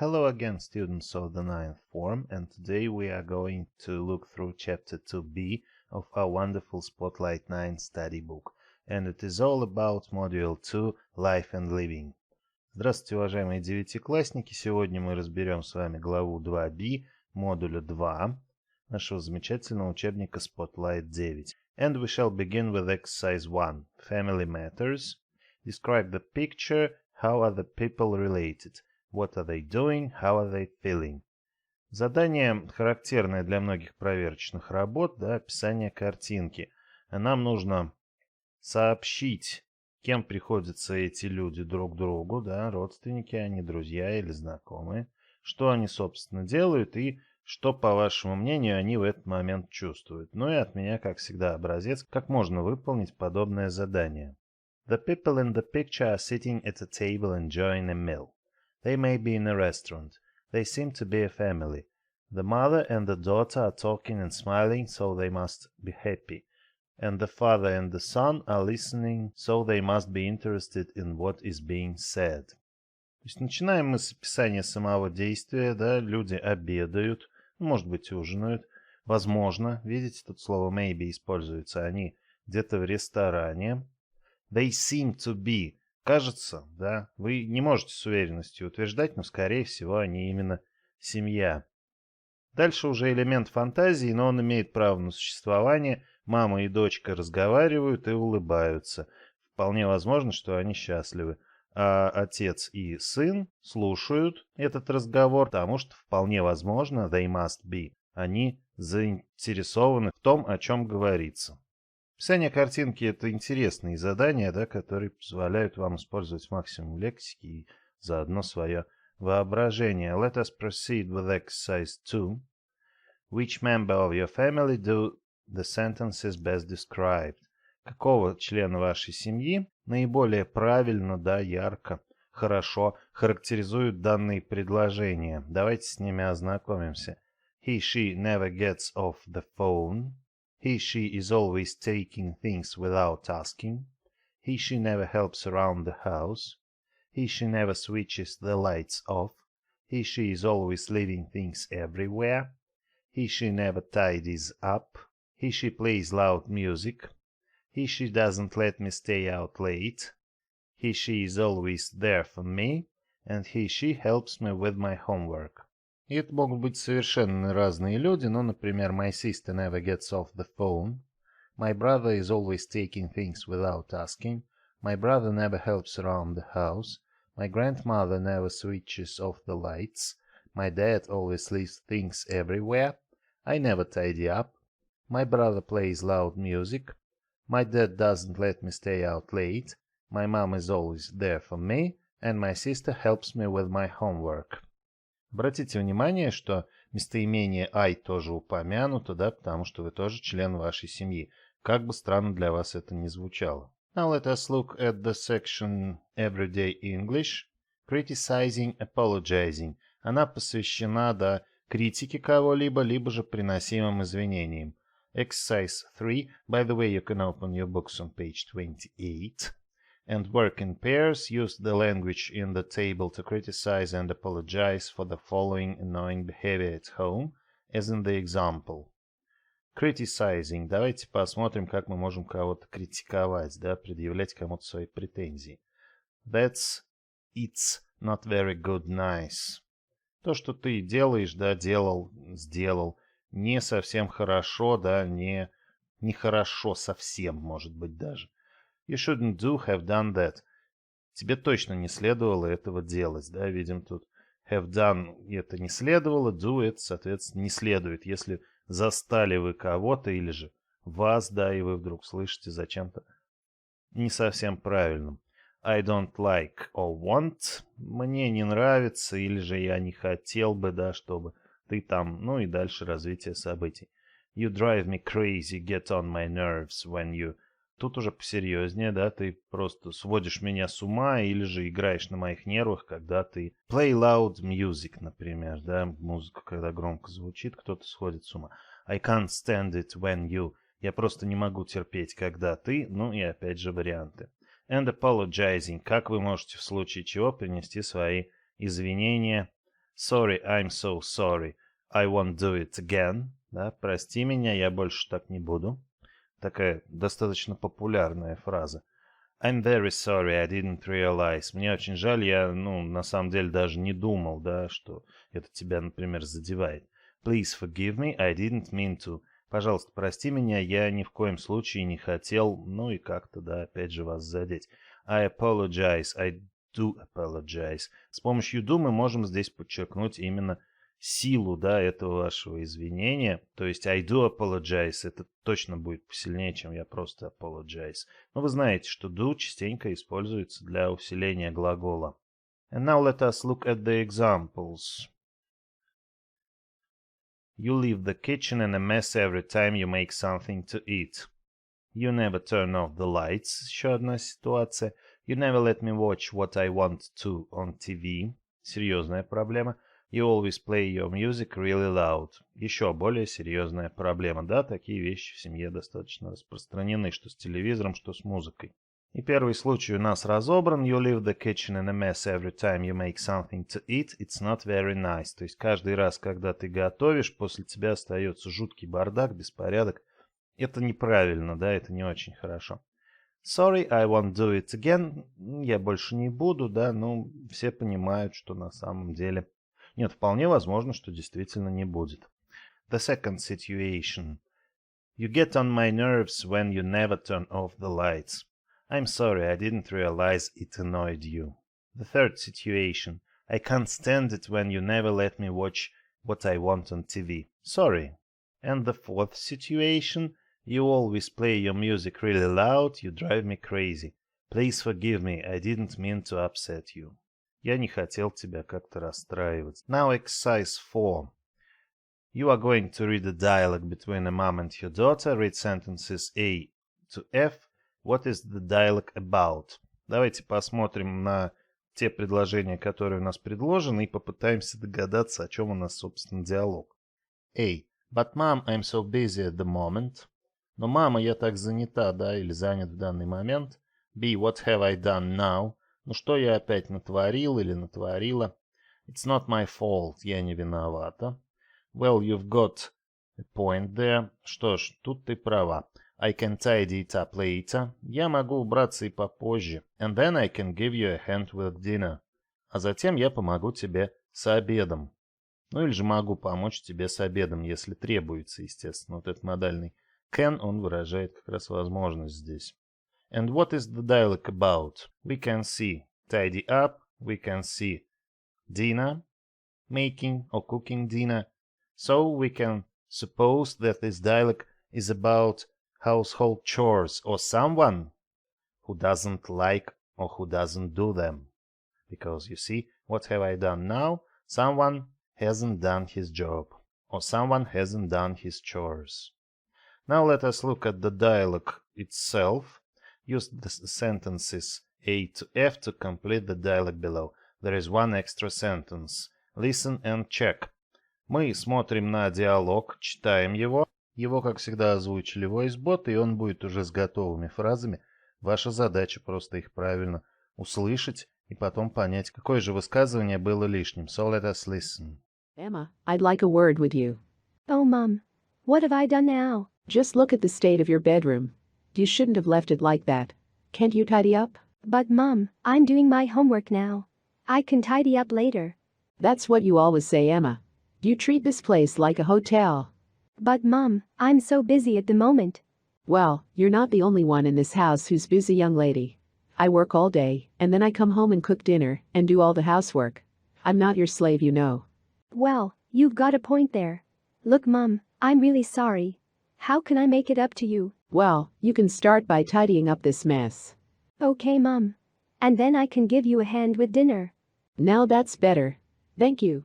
Hello again, students of the ninth form, and today we are going to look through chapter 2b of our wonderful Spotlight 9 study book, and it is all about Module 2 Life and Living. Здравствуйте, уважаемые девятиклассники! Сегодня мы разберем с вами главу 2b модуля 2 нашего замечательного учебника Spotlight 9. And we shall begin with exercise 1. Family matters. Describe the picture. How are the people related? What are they doing? How are they feeling? Задание, характерное для многих проверочных работ, да, описание картинки. Нам нужно сообщить, кем приходятся эти люди друг другу, да, родственники они, друзья или знакомые, что они, собственно, делают и что, по вашему мнению, они в этот момент чувствуют. Ну и от меня, как всегда, образец, как можно выполнить подобное задание. The people in the picture are sitting at a table enjoying a meal. They may be in a restaurant. They seem to be a family. The mother and the daughter are talking and smiling, so they must be happy. And the father and the son are listening, so they must be interested in what is being said. То есть начинаем мы с описания самого действия, да, люди обедают, может быть, ужинают, возможно, видите, тут слово maybe используется, они где-то в ресторане. They seem to be. Кажется, да, вы не можете с уверенностью утверждать, но, скорее всего, они именно семья. Дальше уже элемент фантазии, но он имеет право на существование. Мама и дочка разговаривают и улыбаются. Вполне возможно, что они счастливы. А отец и сын слушают этот разговор, потому что вполне возможно, they must be, они заинтересованы в том, о чем говорится. Описание картинки — это интересные задания, да, которые позволяют вам использовать максимум лексики и заодно свое воображение. Let us proceed with exercise 2. Which member of your family do the sentences best described? Какого члена вашей семьи наиболее правильно, да, ярко, хорошо характеризуют данные предложения? Давайте с ними ознакомимся. He, she never gets off the phone. He, she is always taking things without asking. He, she never helps around the house. He, she never switches the lights off. He, she is always leaving things everywhere. He, she never tidies up. He, she plays loud music. He, she doesn't let me stay out late. He, she is always there for me. And he, she helps me with my homework. И это могут быть совершенно разные люди, ну, например, my sister never gets off the phone, my brother is always taking things without asking, my brother never helps around the house, my grandmother never switches off the lights, my dad always leaves things everywhere, I never tidy up, my brother plays loud music, my dad doesn't let me stay out late, my mom is always there for me, and my sister helps me with my homework. Обратите внимание, что местоимение I тоже упомянуто, да, потому что вы тоже член вашей семьи. Как бы странно для вас это ни звучало. Now let us look at the section Everyday English. Criticizing, apologizing. Она посвящена, да, критике кого-либо, либо же приносимым извинениям. Exercise 3. By the way, you can open your books on page 28. And work in pairs. Use the language in the table to criticize and apologize for the following annoying behavior at home, as in the example. Criticizing. Давайте посмотрим, как мы можем кого-то критиковать, да, предъявлять кому-то свои претензии. That's it's not very good, nice. То, что ты делаешь, да, делал, сделал, не совсем хорошо, да, не хорошо совсем, может быть, даже. You shouldn't have done that. Тебе точно не следовало этого делать, да, видим тут have done это не следовало, do это, соответственно, не следует. Если застали вы кого-то или же вас, да, и вы вдруг слышите за чем-то не совсем правильным. I don't like or want. Мне не нравится, или же я не хотел бы, да, чтобы ты там, ну и дальше развитие событий. You drive me crazy, get on my nerves when you... Тут уже посерьезнее, да, ты просто сводишь меня с ума или же играешь на моих нервах, когда ты play loud music, например, да, музыка, когда громко звучит, кто-то сходит с ума. I can't stand it when you... Я просто не могу терпеть, когда ты, ну и опять же варианты. And apologizing, как вы можете в случае чего принести свои извинения Sorry, I'm so sorry. I won't do it again. Да, прости меня, я больше так не буду. Такая достаточно популярная фраза. I'm very sorry, I didn't realize. Мне очень жаль, я, на самом деле даже не думал, да, что это тебя, например, задевает. Please forgive me, I didn't mean to. Пожалуйста, прости меня, я ни в коем случае не хотел, и как-то, да, опять же вас задеть. I apologize, I do apologize. С помощью do мы можем здесь подчеркнуть именно силу, да, этого вашего извинения. То есть I do apologize, это точно будет посильнее, чем я просто apologize. Но вы знаете, что do частенько используется для усиления глагола. And now let us look at the examples. You leave the kitchen in a mess every time you make something to eat. You never turn off the lights. Еще одна ситуация. You never let me watch what I want to on TV. Серьезная проблема. You always play your music really loud. Еще более серьезная проблема. Да, такие вещи в семье достаточно распространены, что с телевизором, что с музыкой. И первый случай у нас разобран. You leave the kitchen in a mess every time you make something to eat. It's not very nice. То есть каждый раз, когда ты готовишь, после тебя остается жуткий бардак, беспорядок. Это неправильно, да, это не очень хорошо. Sorry, I won't do it again. Я больше не буду, да, все понимают, что на самом деле... Нет, вполне возможно, что действительно не будет. The second situation. You get on my nerves when you never turn off the lights. I'm sorry, I didn't realize it annoyed you. The third situation. I can't stand it when you never let me watch what I want on TV. Sorry. And the fourth situation. You always play your music really loud, you drive me crazy. Please forgive me, I didn't mean to upset you. Я не хотел тебя как-то расстраивать. Now exercise 4. You are going to read a dialogue between a mom and your daughter. Read sentences A to F. What is the dialogue about? Давайте посмотрим на те предложения, которые у нас предложены, и попытаемся догадаться, о чем у нас, собственно, диалог. A. But mom, I'm so busy at the moment. Но, мама, я так занята, да, или занят в данный момент. B. What have I done now? Ну, что я опять натворил или натворила? It's not my fault, я не виновата. Well, you've got a point there. Что ж, тут ты права. I can tidy it up later. Я могу убраться и попозже. And then I can give you a hand with dinner. А затем я помогу тебе с обедом. Ну или же могу помочь тебе с обедом, если требуется, естественно. Вот этот модальный can, он выражает как раз возможность здесь. And what is the dialogue about? We can see tidy up, we can see dinner, making or cooking dinner. So we can suppose that this dialogue is about household chores or someone who doesn't like or who doesn't do them. Because you see, what have I done now? Someone hasn't done his job or someone hasn't done his chores. Now let us look at the dialogue itself. Use the sentences A to F to complete the dialogue below. There is one extra sentence. Listen and check. Мы смотрим на диалог, читаем его. Его, как всегда, озвучили Войс-боты, и он будет уже с готовыми фразами. Ваша задача просто их правильно услышать и потом понять, какое же высказывание было лишним. So let us listen. Emma, I'd like a word with you. Oh, Mom. What have I done now? Just look at the state of your bedroom. You shouldn't have left it like that. Can't you tidy up? But, Mom, I'm doing my homework now. I can tidy up later. That's what you always say, Emma. You treat this place like a hotel. But, Mom, I'm so busy at the moment. Well, you're not the only one in this house who's busy, young lady. I work all day, and then I come home and cook dinner and do all the housework. I'm not your slave, you know. Well, you've got a point there. Look, Mom, I'm really sorry. How can I make it up to you? Well, you can start by tidying up this mess. Okay, Mom. And then I can give you a hand with dinner. Now that's better. Thank you.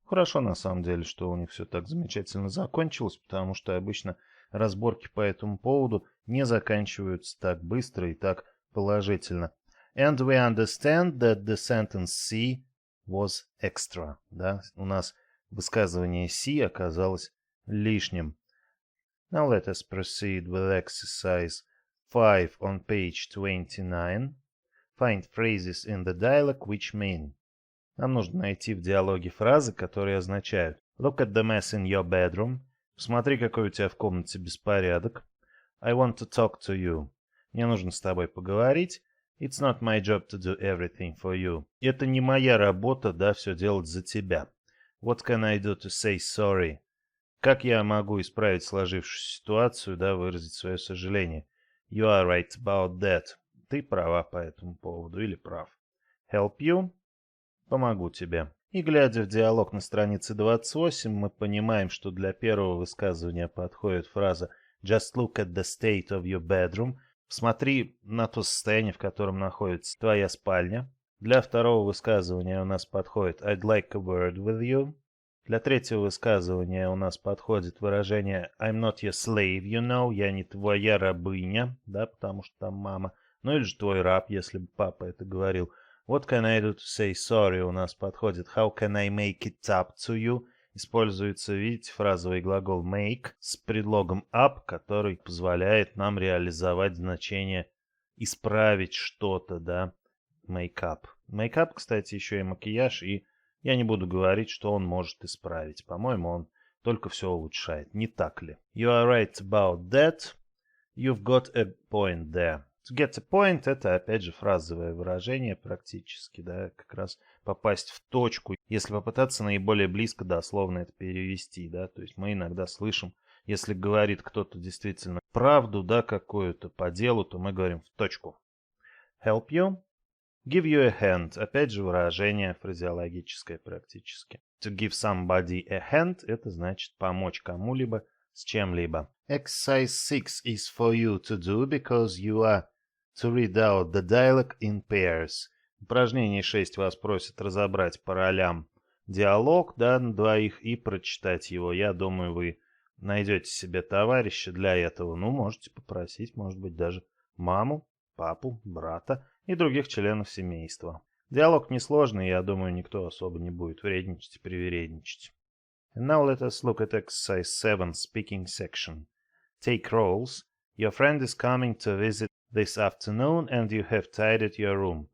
Хорошо, на самом деле, что у них все так замечательно закончилось, потому что обычно разборки по этому поводу не заканчиваются так быстро и так положительно. And we understand that the sentence C was extra. Да? У нас высказывание C оказалось лишним. Now let us proceed with exercise 5 on page 29. Find phrases in the dialogue which mean. Нам нужно найти в диалоге фразы, которые означают Look at the mess in your bedroom. Посмотри, какой у тебя в комнате беспорядок. I want to talk to you. Мне нужно с тобой поговорить. It's not my job to do everything for you. Это не моя работа, да, все делать за тебя. What can I do to say sorry? Как я могу исправить сложившуюся ситуацию, да, выразить свое сожаление? You are right about that. Ты права по этому поводу или прав. Help you? Помогу тебе. И глядя в диалог на странице 28, мы понимаем, что для первого высказывания подходит фраза Just look at the state of your bedroom. Смотри на то состояние, в котором находится твоя спальня. Для второго высказывания у нас подходит I'd like a word with you. Для третьего высказывания у нас подходит выражение I'm not your slave, you know. Я не твоя рабыня, да, потому что там мама. Ну или же твой раб, если бы папа это говорил. What can I do to say sorry у нас подходит How can I make it up to you? Используется, видите, фразовый глагол make с предлогом up, который позволяет нам реализовать значение исправить что-то, да, make up. Make up, кстати, еще и макияж, и я не буду говорить, что он может исправить. По-моему, он только все улучшает. Не так ли? You are right about that. You've got a point there. To get a point — это, опять же, фразовое выражение практически, да, как раз попасть в точку, если попытаться наиболее близко дословно это перевести, да, то есть мы иногда слышим, если говорит кто-то действительно правду, да, какую-то по делу, то мы говорим в точку. Help you? Give you a hand. Опять же, выражение фразеологическое практически. To give somebody a hand — это значит помочь кому-либо с чем-либо. Exercise 6 is for you to do because you are to read out the dialogue in pairs. Упражнение 6 вас просит разобрать по ролям диалог, да, на двоих и прочитать его. Я думаю, вы найдете себе товарища для этого. Ну, можете попросить, может быть, даже маму, папу, брата и других членов семейства. Диалог несложный, я думаю, никто особо не будет вредничать и привередничать. And now let us look at exercise 7, speaking section. Take roles. Your friend is coming to visit this afternoon and you have tidied your room.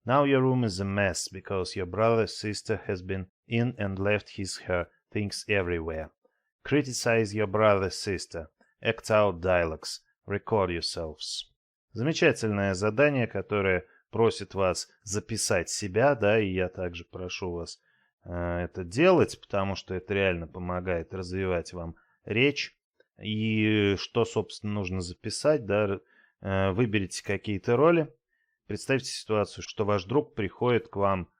Now your room is a mess because your brother's sister has been in and left her things everywhere. Criticize your brother's sister. Act out dialogues. Record yourselves. Замечательное задание, которое просит вас записать себя, да, и я также прошу вас это делать, потому что это реально помогает развивать вам речь. И что, собственно, нужно записать, да, выберите какие-то роли. Представьте ситуацию, что ваш друг приходит к вам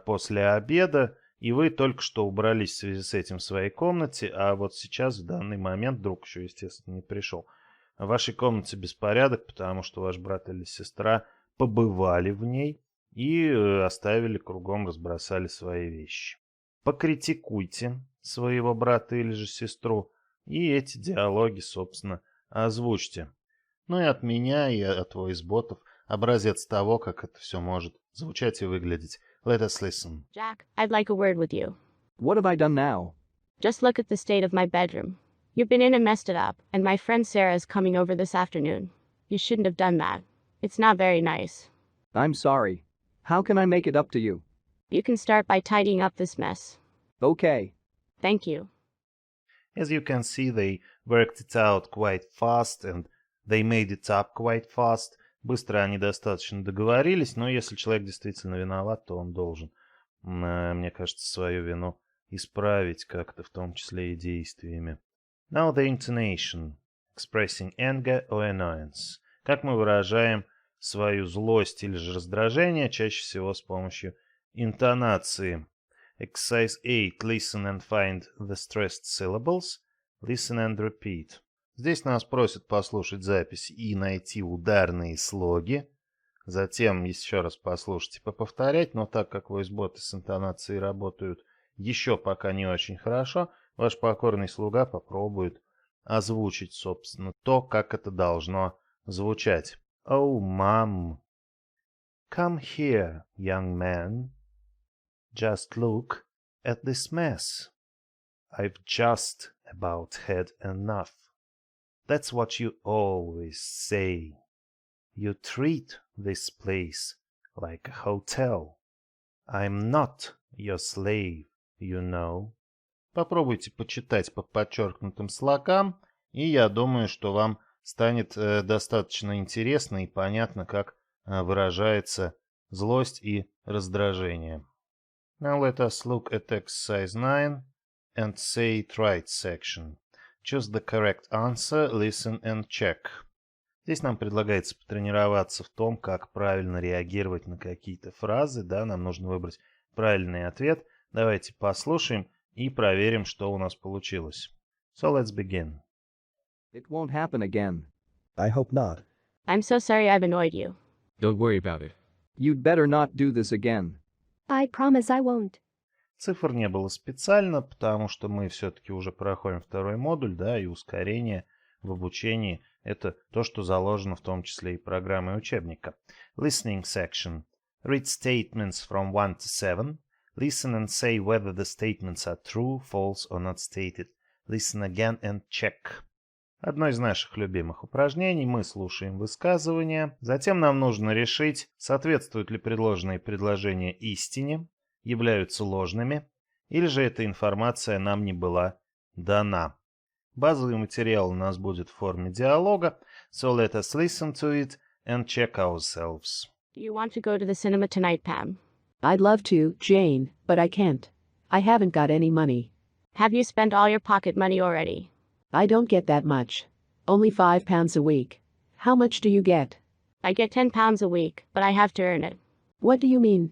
после обеда, и вы только что убрались в связи с этим в своей комнате, а вот сейчас, в данный момент, друг еще, естественно, не пришел. В вашей комнате беспорядок, потому что ваш брат или сестра побывали в ней и оставили кругом, разбросали свои вещи. Покритикуйте своего брата или же сестру, и эти диалоги, собственно, озвучьте. Ну и от меня, и от Войс-ботов образец того, как это все может звучать и выглядеть. Let us listen. Jack, I'd like a word with you. What have I done now? Just look at the state of my bedroom. You've been in and messed it up, and my friend Sarah is coming over this afternoon. You shouldn't have done that. It's not very nice. I'm sorry. How can I make it up to you? You can start by tidying up this mess. Okay. Thank you. As you can see, they worked it out quite fast and they made it up quite fast. Быстро они достаточно договорились, но если человек действительно виноват, то он должен, мне кажется, свою вину исправить как-то, в том числе и действиями. Now the intonation, expressing anger or annoyance. Как мы выражаем свою злость или же раздражение, чаще всего с помощью интонации. Exercise 8. Listen and find the stressed syllables. Listen and repeat. Здесь нас просят послушать запись и найти ударные слоги. Затем еще раз послушать и повторять, но так как войс-боты с интонацией работают еще пока не очень хорошо, ваш покорный слуга попробует озвучить, собственно, то, как это должно звучать. Oh, mom. Come here, young man. Just look at this mess. I've just about had enough. That's what you always say. You treat this place like a hotel. I'm not your slave, you know. Попробуйте почитать по подчеркнутым слогам, и я думаю, что вам станет достаточно интересно и понятно, как выражается злость и раздражение. Now let us look at exercise 9 and say it right section. Choose the correct answer, listen and check. Здесь нам предлагается потренироваться в том, как правильно реагировать на какие-то фразы. Да, нам нужно выбрать правильный ответ. Давайте послушаем и проверим, что у нас получилось. So let's begin. It won't happen again. I hope not. I'm so sorry I've annoyed you. Don't worry about it. You'd better not do this again. I promise I won't. Цифр не было специально, потому что мы все-таки уже проходим второй модуль, да, и ускорение в обучении – это то, что заложено в том числе и программой учебника. Listening section. Read statements from 1 to 7. Listen and say whether the statements are true, false or not stated. Listen again and check. Одно из наших любимых упражнений. Мы слушаем высказывания. Затем нам нужно решить, соответствуют ли предложенные предложения истине, являются ложными, или же эта информация нам не была дана. Базовый материал у нас будет в форме диалога, so let us listen to it and check ourselves. Do you want to go to the cinema tonight, Pam? I'd love to, Jane, but I can't. I haven't got any money. Have you spent all your pocket money already? I don't get that much. Only £5 a week. How much do you get? I get £10 a week, but I have to earn it. What do you mean?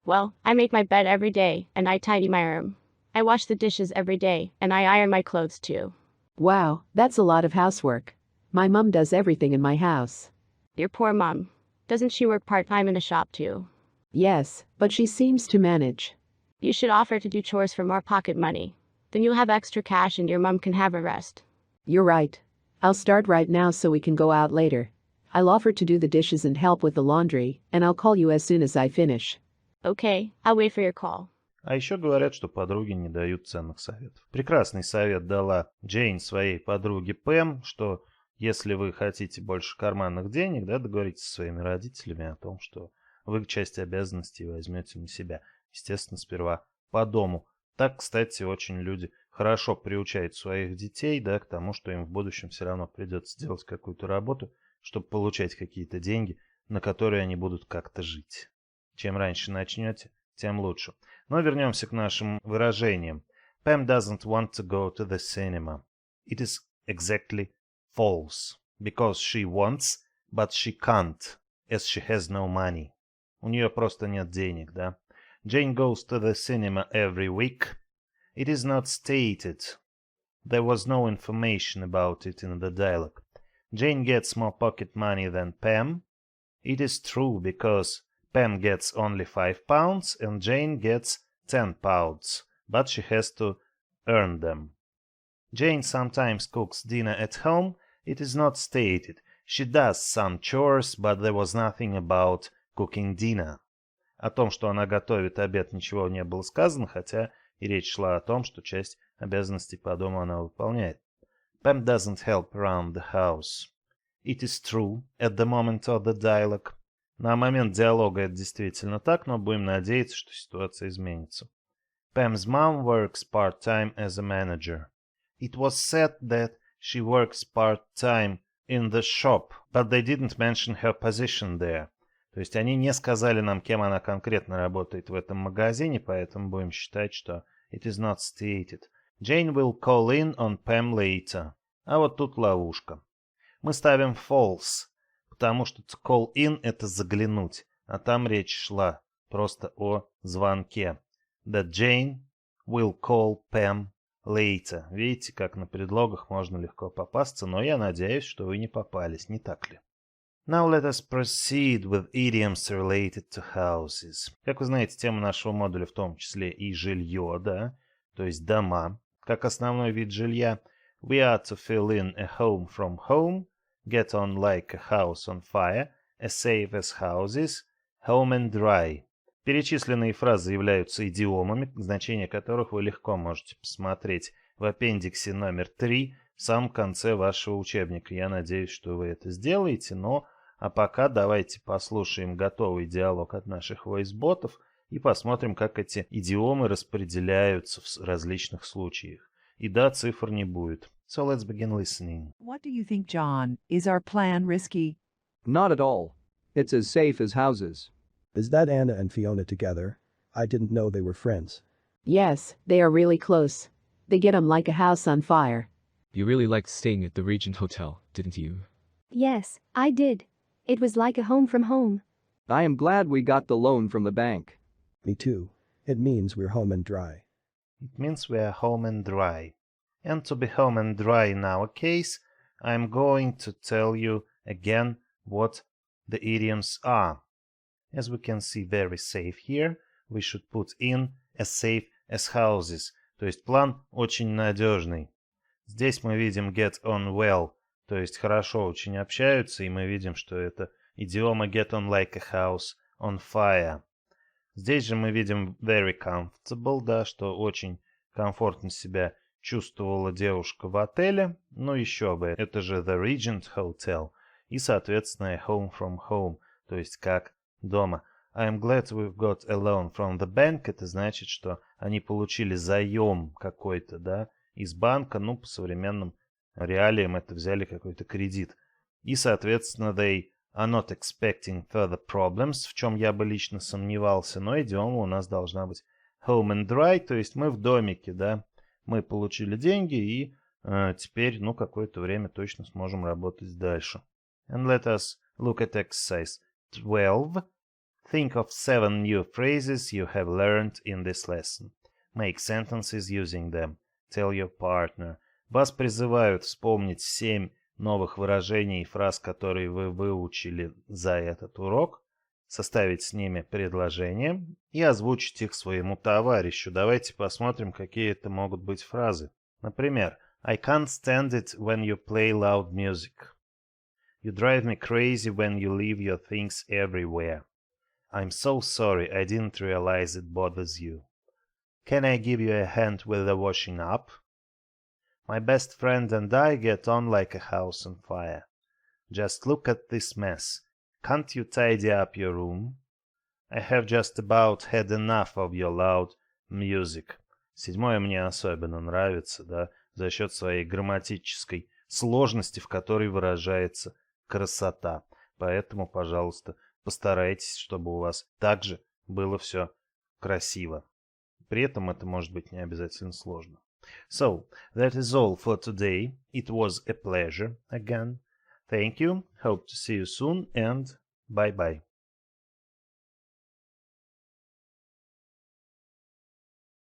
Well, I make my bed every day, and I tidy my room. I wash the dishes every day, and I iron my clothes too. Wow, that's a lot of housework. My mum does everything in my house. Your poor mom. Doesn't she work part-time in a shop too? Yes, but she seems to manage. You should offer to do chores for more pocket money. Then you'll have extra cash and your mom can have a rest. You're right. I'll start right now so we can go out later. I'll offer to do the dishes and help with the laundry, and I'll call you as soon as I finish. Okay, I'll wait for your call. А еще говорят, что подруги не дают ценных советов. Прекрасный совет дала Джейн своей подруге Пэм, что если вы хотите больше карманных денег, да, договоритесь со своими родителями о том, что вы часть обязанностей возьмете на себя. Естественно, сперва по дому. Так, кстати, очень люди хорошо приучают своих детей, да, к тому, что им в будущем все равно придется делать какую-то работу, чтобы получать какие-то деньги, на которые они будут как-то жить. Чем раньше начнете, тем лучше. Но вернемся к нашим выражениям. Pam doesn't want to go to the cinema. It is exactly false. Because she wants, but she can't, as she has no money. У нее просто нет денег, да? Jane goes to the cinema every week. It is not stated. There was no information about it in the dialogue. Jane gets more pocket money than Pam. It is true because Pam gets only £5 and Jane gets £10, but she has to earn them. Jane sometimes cooks dinner at home. It is not stated. She does some chores, but there was nothing about cooking dinner. О том, что она готовит обед, ничего не было сказано, хотя и речь шла о том, что часть обязанностей по дому она выполняет. Pam doesn't help around the house. It is true at the moment of the dialogue. На момент диалога это действительно так, но будем надеяться, что ситуация изменится. Pam's mom works part-time as a manager. It was said that she works part-time in the shop, but they didn't mention her position there. То есть они не сказали нам, кем она конкретно работает в этом магазине, поэтому будем считать, что it is not stated. Jane will call in on Pam later. А вот тут ловушка. Мы ставим false, потому что to call in — это заглянуть, а там речь шла просто о звонке. That Jane will call Pam later. Видите, как на предлогах можно легко попасться, но я надеюсь, что вы не попались, не так ли? Now let us proceed with idioms related to houses. Как вы знаете, тема нашего модуля в том числе и жилье, да, то есть дома, как основной вид жилья. We are to fill in a home from home, get on like a house on fire, as safe as houses, home and dry. Перечисленные фразы являются идиомами, значения которых вы легко можете посмотреть в аппендиксе номер 3 в самом конце вашего учебника. Я надеюсь, что вы это сделаете, но а пока давайте послушаем готовый диалог от наших войс-ботов и посмотрим, как эти идиомы распределяются в различных случаях. И да, цифр не будет. So let's begin listening. What do you think, John? Is our plan risky? Not at all. It's as safe as houses. Is that Anna and Fiona together? I didn't know they were friends. Yes, they are really close. They get 'em like a house on fire. You really liked staying at the Regent Hotel, didn't you? Yes, I did. It was like a home from home. I am glad we got the loan from the bank. Me too. It means we're home and dry. It means we are home and dry. And to be home and dry in our case, I'm going to tell you again what the idioms are. As we can see, very safe here, we should put in as safe as houses. То есть план очень надежный. Здесь мы видим get on well, то есть хорошо очень общаются, и мы видим, что это идиома get on like a house on fire. Здесь же мы видим very comfortable, да, что очень комфортно себя чувствовала девушка в отеле. Ну еще бы, это же the Regent Hotel. И, соответственно, home from home, то есть как дома. I'm glad we've got a loan from the bank. Это значит, что они получили заем какой-то, да, из банка. Ну, по современным реалиям это взяли какой-то кредит. И, соответственно, they are not expecting further problems, в чем я бы лично сомневался. Но идиома у нас должна быть home and dry, то есть мы в домике, да. Мы получили деньги и теперь, ну, какое-то время точно сможем работать дальше. And let us look at exercise 12. Think of 7 new phrases you have learned in this lesson. Make sentences using them. Tell your partner. Вас призывают вспомнить 7 новых выражений и фраз, которые вы выучили за этот урок, составить с ними предложение и озвучить их своему товарищу. Давайте посмотрим, какие это могут быть фразы. Например, I can't stand it when you play loud music. You drive me crazy when you leave your things everywhere. I'm so sorry, I didn't realize it bothers you. Can I give you a hand with the washing up? My best friend and I get on like a house on fire. Just look at this mess. Can't you tidy up your room? I have just about had enough of your loud music. Седьмое мне особенно нравится, да, за счет своей грамматической сложности, в которой выражается красота. Поэтому, пожалуйста, постарайтесь, чтобы у вас также было все красиво. При этом это может быть не обязательно сложно. So, that is all for today. It was a pleasure again. Thank you. Hope to see you soon and bye-bye.